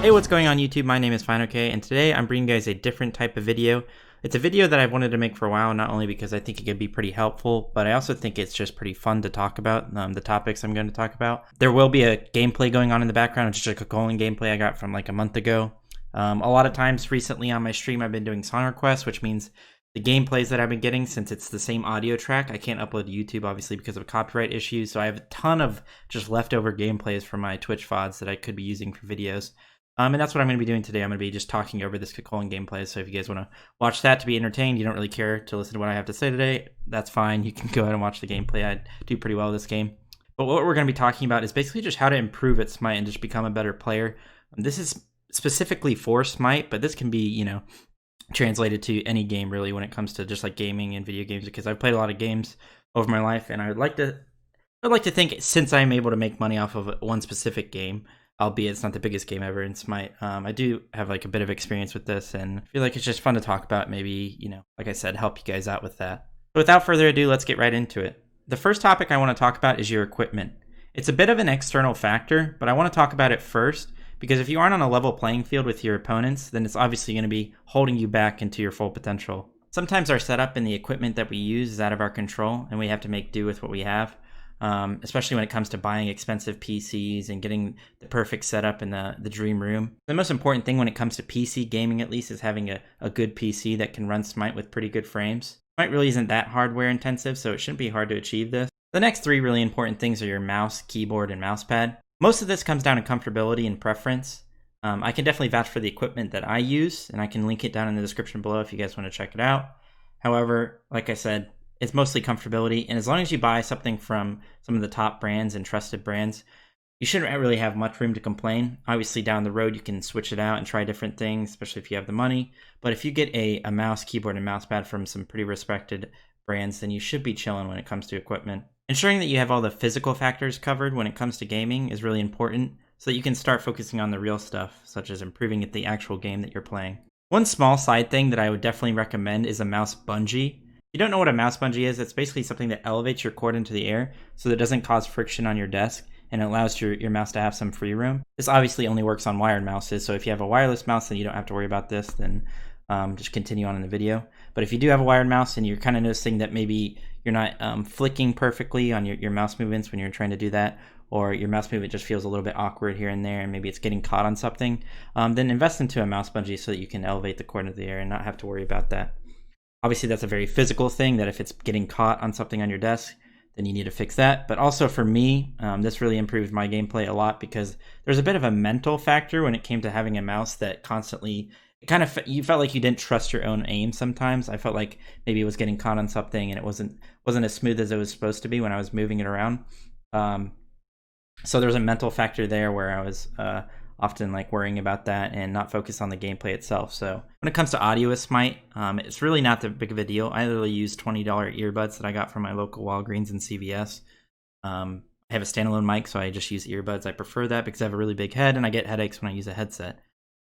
Hey, what's going on YouTube? My name is FineOK, and today I'm bringing you guys a different type of video. It's a video that I've wanted to make for a while, not only because I think it could be pretty helpful, but I also think it's just pretty fun to talk about, the topics I'm going to talk about. There will be a gameplay going on in the background, just like a calling gameplay I got from like a month ago. A lot of times recently on my stream I've been doing song requests, which means the gameplays that I've been getting, since it's the same audio track, I can't upload to YouTube obviously because of copyright issues, so I have a ton of just leftover gameplays from my Twitch VODs that I could be using for videos. And that's what I'm going to be doing today. I'm going to be just talking over this calling gameplay, so if you guys want to watch that to be entertained, you don't really care to listen to what I have to say today, that's fine. You can go ahead and watch the gameplay. I do pretty well this game. But what we're going to be talking about is basically just how to improve at Smite and just become a better player. This is specifically for Smite, but this can be, translated to any game really when it comes to just like gaming and video games, because I've played a lot of games over my life, and I'd like to think, since I'm able to make money off of one specific game, albeit it's not the biggest game ever in Smite, I do have like a bit of experience with this, and I feel like it's just fun to talk about. Maybe, like I said, help you guys out with that. But without further ado, let's get right into it. The first topic I want to talk about is your equipment. It's a bit of an external factor, but I want to talk about it first, because if you aren't on a level playing field with your opponents, then it's obviously going to be holding you back into your full potential. Sometimes our setup and the equipment that we use is out of our control, and we have to make do with what we have. Especially when it comes to buying expensive PCs and getting the perfect setup in the dream room. The most important thing when it comes to PC gaming, at least, is having a good PC that can run Smite with pretty good frames. Smite really isn't that hardware intensive, so it shouldn't be hard to achieve this. The next three really important things are your mouse, keyboard, and mousepad. Most of this comes down to comfortability and preference. I can definitely vouch for the equipment that I use, and I can link it down in the description below if you guys want to check it out. However, like I said, it's mostly comfortability, and as long as you buy something from some of the top brands and trusted brands, you shouldn't really have much room to complain. Obviously, down the road, you can switch it out and try different things, especially if you have the money. But if you get a mouse, keyboard, and mousepad from some pretty respected brands, then you should be chilling when it comes to equipment. Ensuring that you have all the physical factors covered when it comes to gaming is really important, so that you can start focusing on the real stuff, such as improving at the actual game that you're playing. One small side thing that I would definitely recommend is a mouse bungee. If you don't know what a mouse bungee is, it's basically something that elevates your cord into the air so that it doesn't cause friction on your desk, and it allows your mouse to have some free room. This obviously only works on wired mouses, so if you have a wireless mouse, then you don't have to worry about this, then just continue on in the video. But if you do have a wired mouse and you're kind of noticing that maybe you're not flicking perfectly on your mouse movements when you're trying to do that, or your mouse movement just feels a little bit awkward here and there, and maybe it's getting caught on something, then invest into a mouse bungee so that you can elevate the cord into the air and not have to worry about that. Obviously, that's a very physical thing, that if it's getting caught on something on your desk, then you need to fix that. But also for me, this really improved my gameplay a lot, because there's a bit of a mental factor when it came to having a mouse that constantly, you felt like you didn't trust your own aim sometimes. I felt like maybe it was getting caught on something and it wasn't as smooth as it was supposed to be when I was moving it around. So there's a mental factor there where I was often like worrying about that and not focus on the gameplay itself. So when it comes to audio with Smite, it's really not that big of a deal. I literally use $20 earbuds that I got from my local Walgreens and CVS. I have a standalone mic, so I just use earbuds. I prefer that because I have a really big head and I get headaches when I use a headset.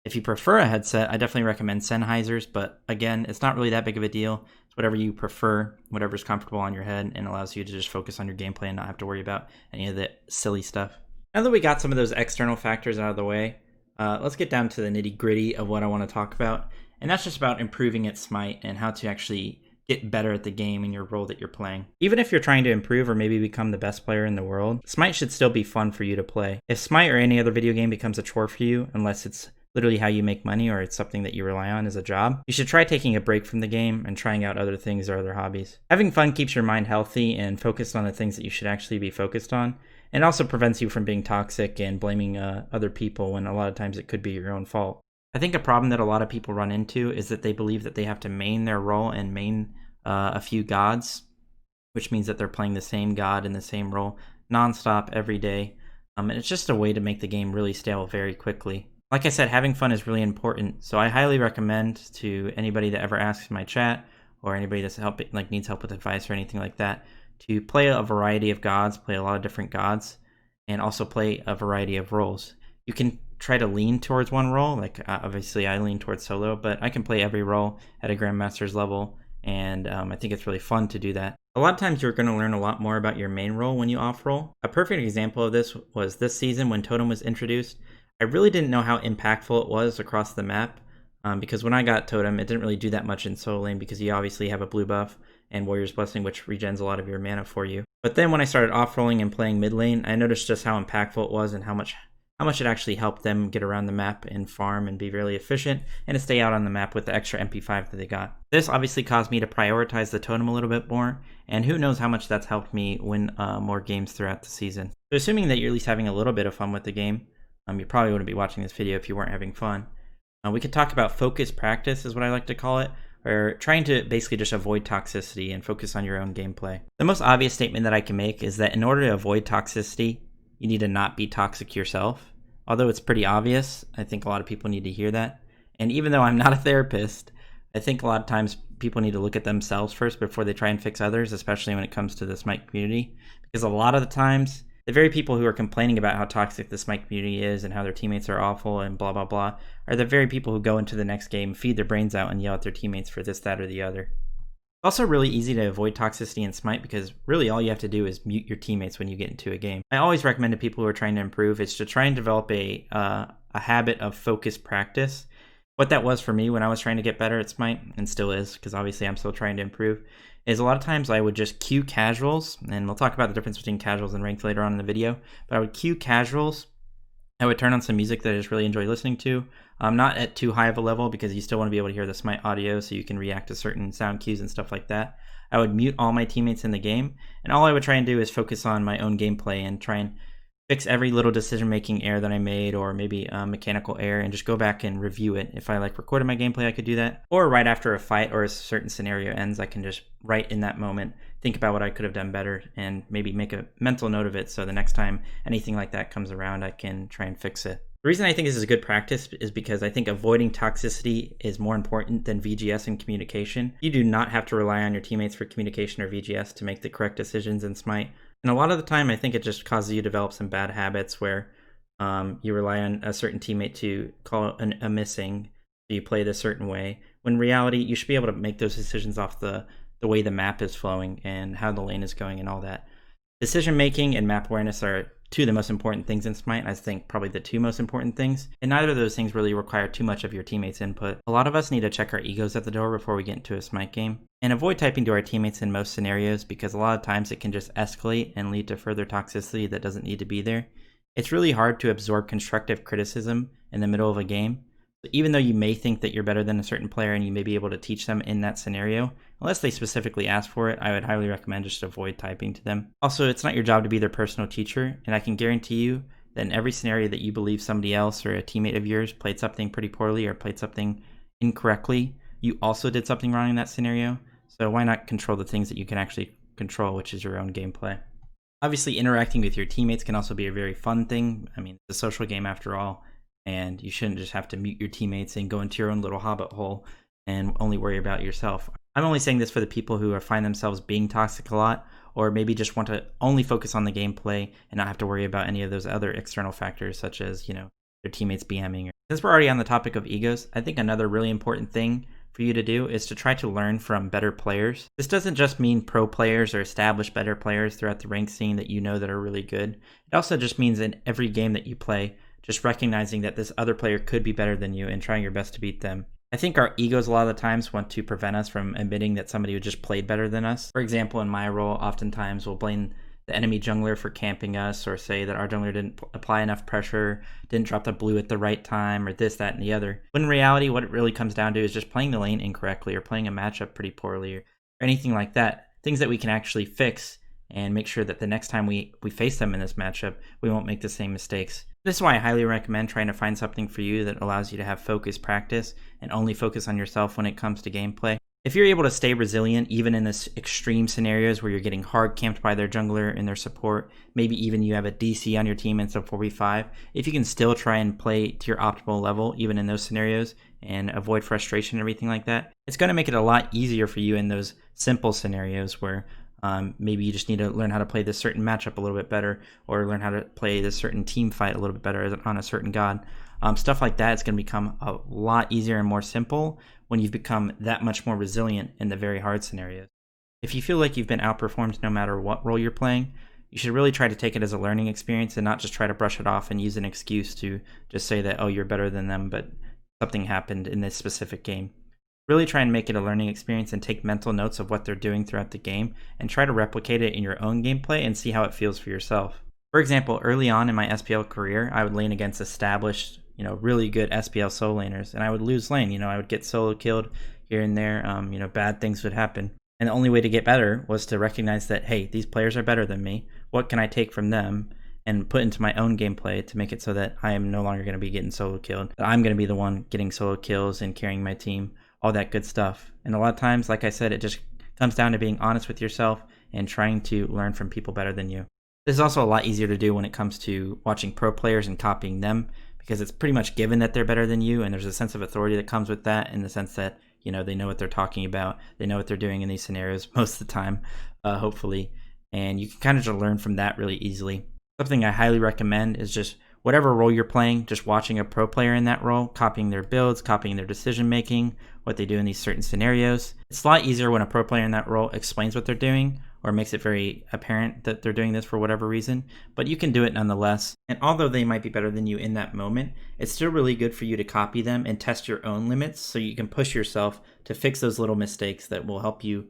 If you prefer a headset, I definitely recommend Sennheiser's, but again, it's not really that big of a deal. It's whatever you prefer, whatever's comfortable on your head and allows you to just focus on your gameplay and not have to worry about any of the silly stuff. Now that we got some of those external factors out of the way, let's get down to the nitty-gritty of what I want to talk about, and that's just about improving at Smite and how to actually get better at the game in your role that you're playing. Even if you're trying to improve or maybe become the best player in the world, Smite should still be fun for you to play. If Smite or any other video game becomes a chore for you, unless it's literally how you make money or it's something that you rely on as a job, you should try taking a break from the game and trying out other things or other hobbies. Having fun keeps your mind healthy and focused on the things that you should actually be focused on, and also prevents you from being toxic and blaming other people when a lot of times it could be your own fault. I think a problem that a lot of people run into is that they believe that they have to main their role and main a few gods, which means that they're playing the same god in the same role nonstop every day. And it's just a way to make the game really stale very quickly. Like I said, having fun is really important, so I highly recommend to anybody that ever asks in my chat, or anybody that's needs help with advice or anything like that, to play a variety of gods, play a lot of different gods, and also play a variety of roles. You can try to lean towards one role, like obviously I lean towards solo, but I can play every role at a Grandmaster's level, and I think it's really fun to do that. A lot of times you're going to learn a lot more about your main role when you off-roll. A perfect example of this was this season when Totem was introduced. I really didn't know how impactful it was across the map, because when I got Totem, it didn't really do that much in solo lane because you obviously have a blue buff and Warrior's Blessing, which regens a lot of your mana for you. But then when I started off-rolling and playing mid lane, I noticed just how impactful it was and how much it actually helped them get around the map and farm and be really efficient and to stay out on the map with the extra MP5 that they got. This obviously caused me to prioritize the Totem a little bit more, and who knows how much that's helped me win more games throughout the season. So assuming that you're at least having a little bit of fun with the game, you probably wouldn't be watching this video if you weren't having fun. We could talk about focused practice is what I like to call it, or trying to basically just avoid toxicity and focus on your own gameplay. The most obvious statement that I can make is that in order to avoid toxicity, you need to not be toxic yourself. Although it's pretty obvious, I think a lot of people need to hear that. And even though I'm not a therapist, I think a lot of times people need to look at themselves first before they try and fix others, especially when it comes to the Smite community. Because a lot of the times, the very people who are complaining about how toxic the Smite community is and how their teammates are awful and blah, blah, blah, are the very people who go into the next game, feed their brains out, and yell at their teammates for this, that, or the other. It's also really easy to avoid toxicity in Smite because really all you have to do is mute your teammates when you get into a game. I always recommend to people who are trying to improve is to try and develop a habit of focused practice. What that was for me when I was trying to get better at Smite, and still is, because obviously I'm still trying to improve, is a lot of times I would just queue casuals, and we'll talk about the difference between casuals and ranked later on in the video, but I would queue casuals. I would turn on some music that I just really enjoy listening to, not at too high of a level because you still want to be able to hear the Smite audio so you can react to certain sound cues and stuff like that. I would mute all my teammates in the game, and all I would try and do is focus on my own gameplay and try and fix every little decision-making error that I made, or maybe a mechanical error, and just go back and review it. If I recorded my gameplay, I could do that. Or right after a fight or a certain scenario ends, I can just right in that moment think about what I could have done better and maybe make a mental note of it so the next time anything like that comes around, I can try and fix it. The reason I think this is a good practice is because I think avoiding toxicity is more important than VGS and communication. You do not have to rely on your teammates for communication or VGS to make the correct decisions in Smite. And a lot of the time, I think it just causes you to develop some bad habits where you rely on a certain teammate to call a missing, so you play this certain way. When in reality, you should be able to make those decisions off the way the map is flowing and how the lane is going and all that. Decision making and map awareness are two of the most important things in Smite. I think probably the two most important things. And neither of those things really require too much of your teammates' input. A lot of us need to check our egos at the door before we get into a Smite game. And avoid typing to our teammates in most scenarios because a lot of times it can just escalate and lead to further toxicity that doesn't need to be there. It's really hard to absorb constructive criticism in the middle of a game. So even though you may think that you're better than a certain player and you may be able to teach them in that scenario, unless they specifically ask for it, I would highly recommend just avoid typing to them. Also, it's not your job to be their personal teacher, and I can guarantee you that in every scenario that you believe somebody else or a teammate of yours played something pretty poorly or played something incorrectly, you also did something wrong in that scenario. So why not control the things that you can actually control, which is your own gameplay? Obviously, interacting with your teammates can also be a very fun thing. I mean, it's a social game after all, and you shouldn't just have to mute your teammates and go into your own little hobbit hole and only worry about yourself. I'm only saying this for the people who find themselves being toxic a lot, or maybe just want to only focus on the gameplay and not have to worry about any of those other external factors, such as, their teammates BMing. Since we're already on the topic of egos, I think another really important thing for you to do is to try to learn from better players. This doesn't just mean pro players or established better players throughout the ranked scene that you know that are really good. It also just means in every game that you play, just recognizing that this other player could be better than you and trying your best to beat them. I think our egos a lot of the times want to prevent us from admitting that somebody who just played better than us. For example, in my role, oftentimes we'll blame the enemy jungler for camping us, or say that our jungler didn't apply enough pressure, didn't drop the blue at the right time, or this, that, and the other. When in reality, what it really comes down to is just playing the lane incorrectly or playing a matchup pretty poorly or anything like that. Things that we can actually fix and make sure that the next time we face them in this matchup, we won't make the same mistakes. This is why I highly recommend trying to find something for you that allows you to have focused practice and only focus on yourself when it comes to gameplay. If you're able to stay resilient even in this extreme scenarios where you're getting hard camped by their jungler and their support, maybe even you have a DC on your team and it's a 4v5, if you can still try and play to your optimal level even in those scenarios and avoid frustration and everything like that, it's going to make it a lot easier for you in those simple scenarios where maybe you just need to learn how to play this certain matchup a little bit better, or learn how to play this certain team fight a little bit better on a certain god. Stuff like that is going to become a lot easier and more simple when you've become that much more resilient in the very hard scenarios. If you feel like you've been outperformed no matter what role you're playing, you should really try to take it as a learning experience and not just try to brush it off and use an excuse to just say that, oh, you're better than them, but something happened in this specific game. Really try and make it a learning experience and take mental notes of what they're doing throughout the game and try to replicate it in your own gameplay and see how it feels for yourself. For example, early on in my SPL career, I would lane against established, really good SPL solo laners, and I would lose lane. I would get solo killed here and there. Bad things would happen. And the only way to get better was to recognize that, hey, these players are better than me. What can I take from them and put into my own gameplay to make it so that I am no longer going to be getting solo killed, that I'm going to be the one getting solo kills and carrying my team, all that good stuff. And a lot of times, like I said, it just comes down to being honest with yourself and trying to learn from people better than you. This is also a lot easier to do when it comes to watching pro players and copying them, because it's pretty much given that they're better than you, and there's a sense of authority that comes with that, in the sense that they know what they're talking about, they know what they're doing in these scenarios most of the time, hopefully, and you can kind of just learn from that really easily. Something I highly recommend is just whatever role you're playing, just watching a pro player in that role, copying their builds, copying their decision making, what they do in these certain scenarios. It's a lot easier when a pro player in that role explains what they're doing or makes it very apparent that they're doing this for whatever reason, but you can do it nonetheless. And although they might be better than you in that moment, it's still really good for you to copy them and test your own limits so you can push yourself to fix those little mistakes that will help you,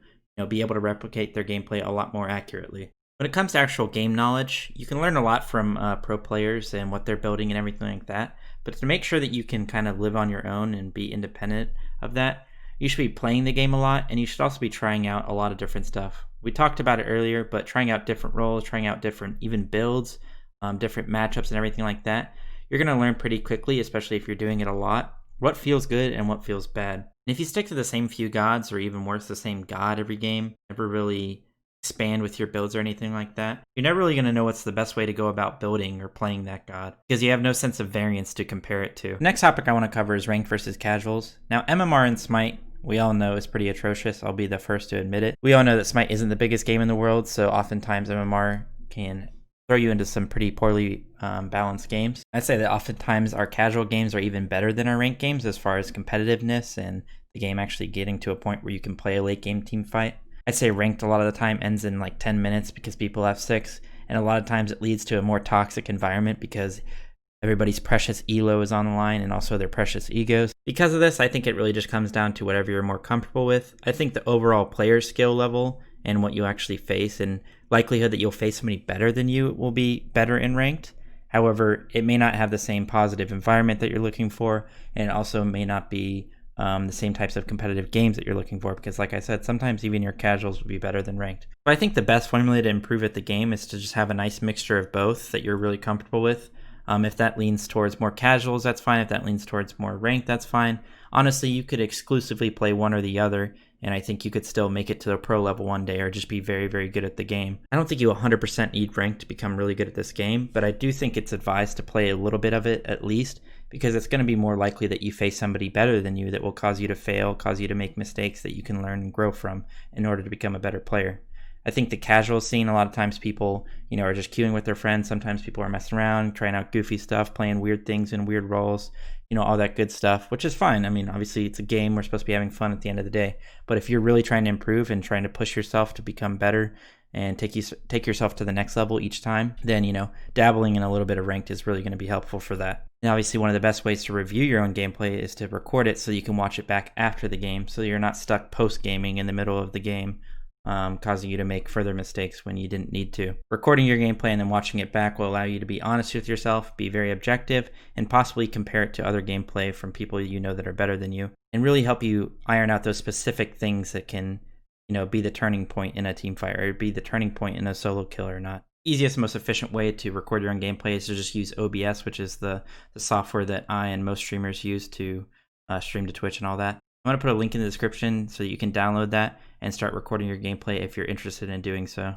be able to replicate their gameplay a lot more accurately. When it comes to actual game knowledge, you can learn a lot from pro players and what they're building and everything like that, but to make sure that you can kind of live on your own and be independent of that, you should be playing the game a lot, and you should also be trying out a lot of different stuff. We talked about it earlier, but trying out different roles, trying out different even builds, different matchups and everything like that, you're going to learn pretty quickly, especially if you're doing it a lot, what feels good and what feels bad. And if you stick to the same few gods, or even worse, the same god every game, never really expand with your builds or anything like that, you're never really going to know what's the best way to go about building or playing that god, because you have no sense of variance to compare it to. The next topic I want to cover is ranked versus casuals. Now, MMR and Smite, we all know, is pretty atrocious. I'll be the first to admit it. We all know that Smite isn't the biggest game in the world, so oftentimes MMR can throw you into some pretty poorly balanced games. I'd say that oftentimes our casual games are even better than our ranked games as far as competitiveness and the game actually getting to a point where you can play a late game team fight. I'd say ranked a lot of the time ends in like 10 minutes because people have 6, and a lot of times it leads to a more toxic environment because everybody's precious elo is on the line and also their precious egos. Because of this, I think it really just comes down to whatever you're more comfortable with. I think the overall player skill level and what you actually face and likelihood that you'll face somebody better than you will be better in ranked. However, it may not have the same positive environment that you're looking for, and it also may not be the same types of competitive games that you're looking for, because like I said, sometimes even your casuals will be better than ranked. But I think the best formula to improve at the game is to just have a nice mixture of both that you're really comfortable with. If that leans towards more casuals, that's fine. If that leans towards more ranked, that's fine. Honestly, you could exclusively play one or the other, and I think you could still make it to the pro level one day or just be very, very good at the game. I don't think you 100% need ranked to become really good at this game, but I do think it's advised to play a little bit of it at least, because it's going to be more likely that you face somebody better than you that will cause you to fail, cause you to make mistakes that you can learn and grow from in order to become a better player. I think the casual scene, a lot of times people, are just queuing with their friends. Sometimes people are messing around, trying out goofy stuff, playing weird things in weird roles, all that good stuff, which is fine. I mean, obviously it's a game. We're supposed to be having fun at the end of the day. But if you're really trying to improve and trying to push yourself to become better and take yourself to the next level each time, then, dabbling in a little bit of ranked is really going to be helpful for that. And obviously one of the best ways to review your own gameplay is to record it so you can watch it back after the game, so you're not stuck post-gaming in the middle of the game, causing you to make further mistakes when you didn't need to. Recording your gameplay and then watching it back will allow you to be honest with yourself, be very objective, and possibly compare it to other gameplay from people that are better than you, and really help you iron out those specific things that can, be the turning point in a team fight or be the turning point in a solo kill or not. Easiest, most efficient way to record your own gameplay is to just use OBS, which is the software that I and most streamers use to stream to Twitch and all that. I'm going to put a link in the description so you can download that and start recording your gameplay if you're interested in doing so.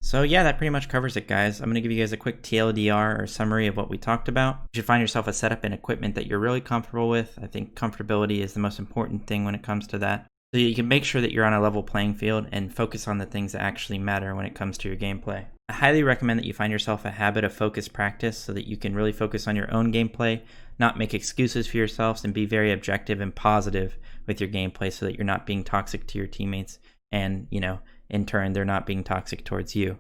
So yeah, that pretty much covers it, guys. I'm going to give you guys a quick TLDR or summary of what we talked about. You should find yourself a setup and equipment that you're really comfortable with. I think comfortability is the most important thing when it comes to that. So you can make sure that you're on a level playing field and focus on the things that actually matter when it comes to your gameplay. I highly recommend that you find yourself a habit of focused practice so that you can really focus on your own gameplay, not make excuses for yourselves, and be very objective and positive with your gameplay so that you're not being toxic to your teammates and, in turn, they're not being toxic towards you.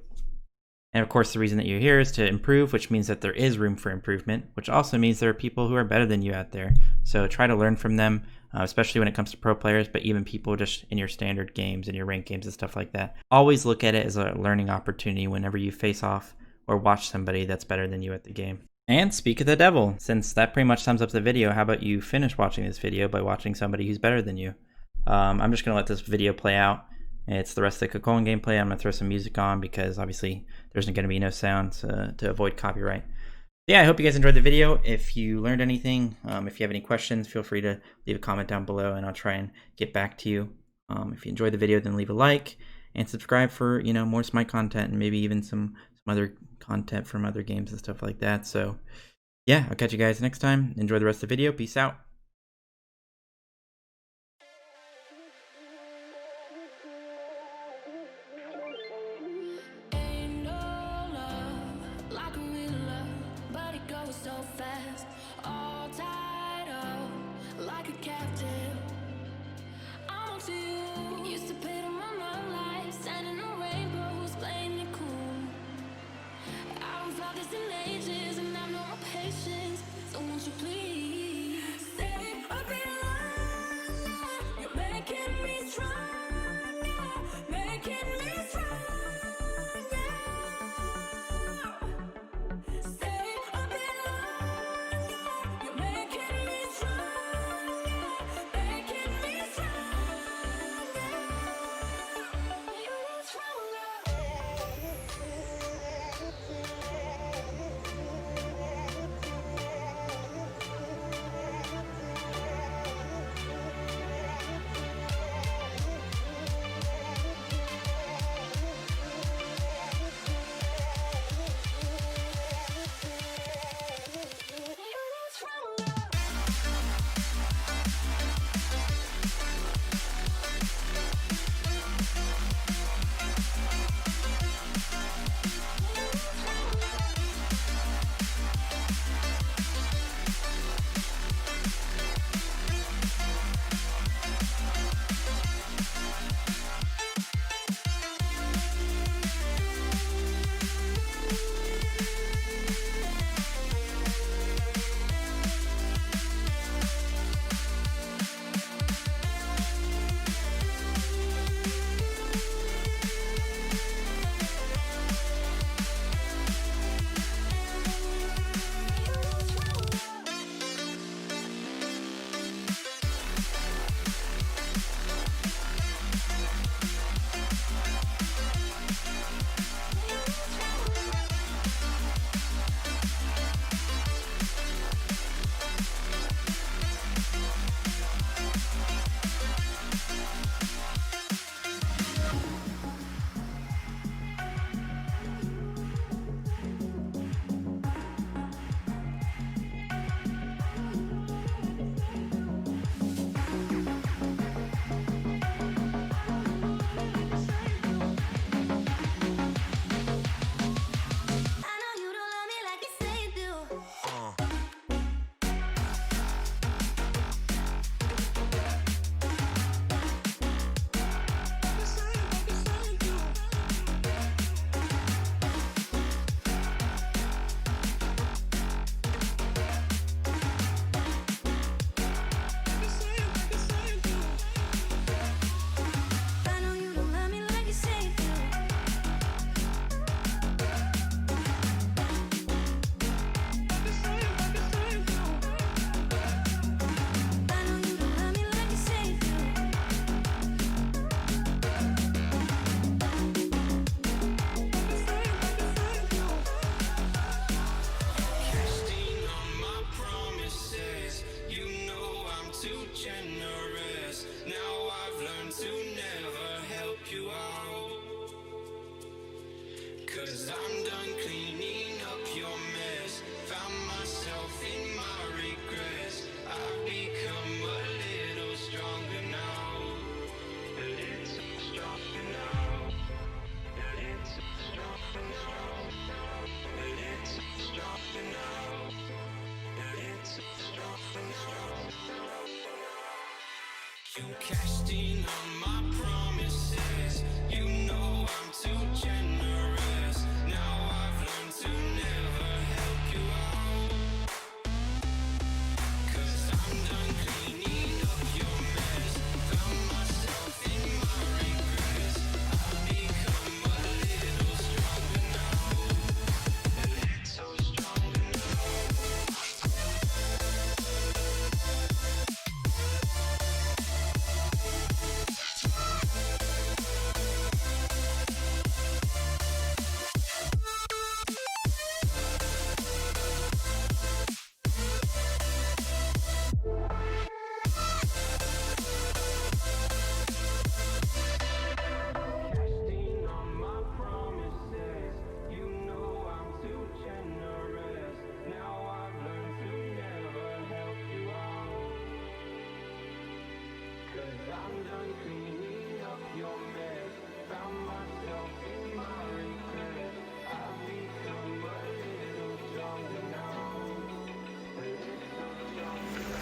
And of course, the reason that you're here is to improve, which means that there is room for improvement, which also means there are people who are better than you out there. So try to learn from them, especially when it comes to pro players, but even people just in your standard games and your ranked games and stuff like that. Always look at it as a learning opportunity whenever you face off or watch somebody that's better than you at the game. And speak of the devil, since that pretty much sums up the video, how about you finish watching this video by watching somebody who's better than you? I'm just going to let this video play out. It's the rest of the Cocoon gameplay. I'm going to throw some music on because obviously there's going to be no sound to avoid copyright. Yeah, I hope you guys enjoyed the video. If you learned anything, if you have any questions, feel free to leave a comment down below and I'll try and get back to you. If you enjoyed the video, then leave a like and subscribe for more Smite content and maybe even some other content from other games and stuff like that. So yeah, I'll catch you guys next time. Enjoy the rest of the video. Peace out. So fast, all tied up like a captive. I'm on to you. Used to pay to my life, standing on rainbows, playing it cool. I haven't felt this in ages, and I've no more patience. So won't you please stay?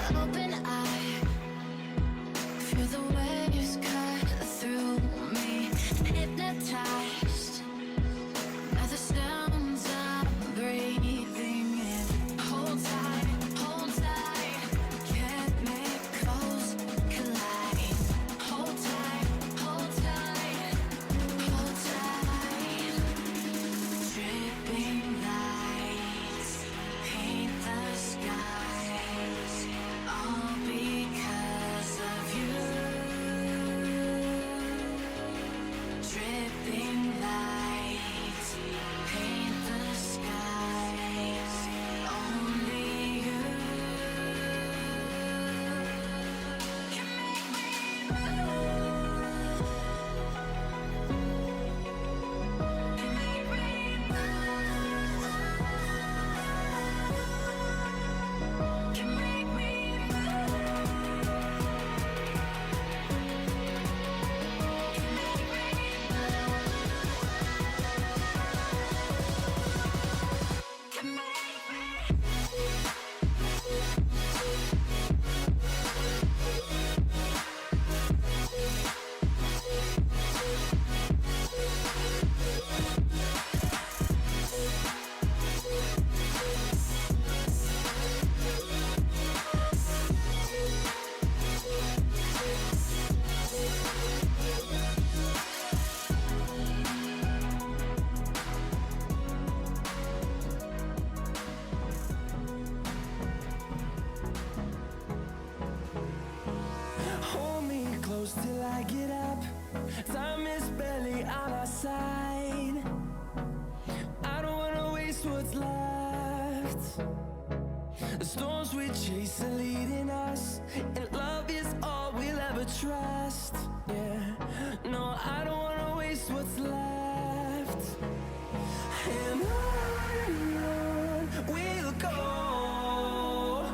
Open eye, feel the waves cut through me. Hypnotized by the sounds I'm breathing in. Hold tight, chemicals collide. Hold tight, hold tight, hold tight. Dripping lights paint the skies, all because of you. Dripping lights paint the skies, only you can make me move. Can make me move. Can make me Hold me close till I get up. Time is barely on our side. I don't wanna waste what's left. The storms we chase are leading us, and love is all we'll ever trust. Yeah, no, I don't wanna waste what's left. And on we'll go,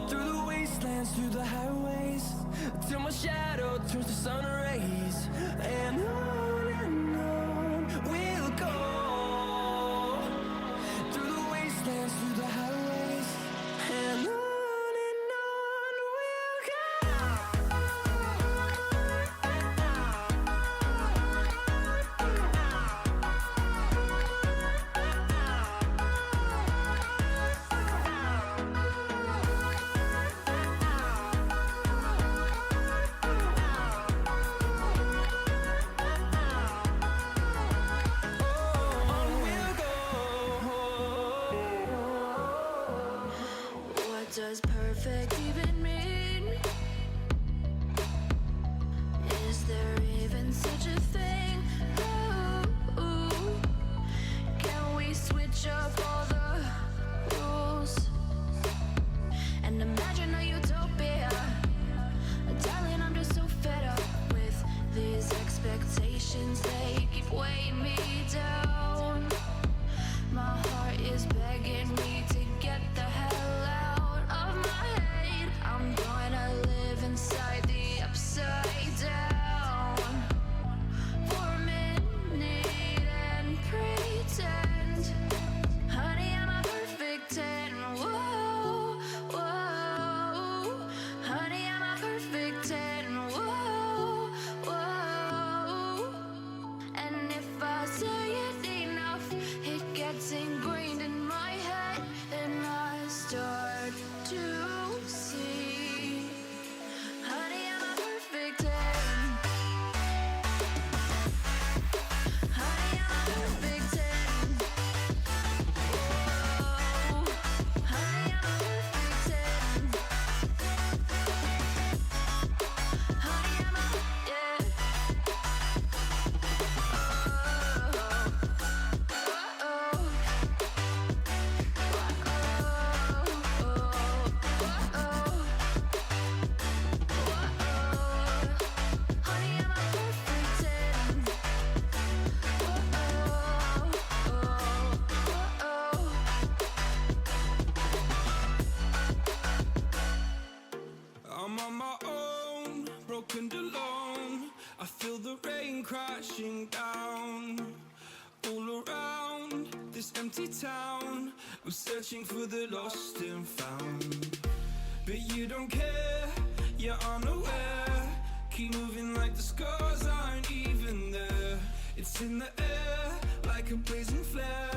through the wastelands, through the highways, till my shadow turns to sun rays. And on we'll go, through the wastelands, through the highways, and on we'll go. What does perfect even mean? Is there even such a thing? Ooh, can we switch up all the rules and imagine a utopia? Darling, I'm just so fed up with these expectations. They keep weighing me down. My heart is begging me to get the hell out of my head. I'm gonna live inside the upside down for a minute and pretend, honey, I'm a perfect 10. Whoa, whoa, honey, I'm a perfect 10. Whoa, whoa. And if I say it enough, it gets ingrained in my head, and I start to see, honey, I'm a perfect 10. Honey, I'm a perfect 10. Whoa, honey, I'm a perfect 10. Honey, I'm a, yeah. I'm on my own, broken and alone. I feel the rain crashing down all around this empty town. I'm searching for the lost and found. but you don't care, you're unaware. Keep moving like the scars aren't even there. It's in the air like a blazing flare.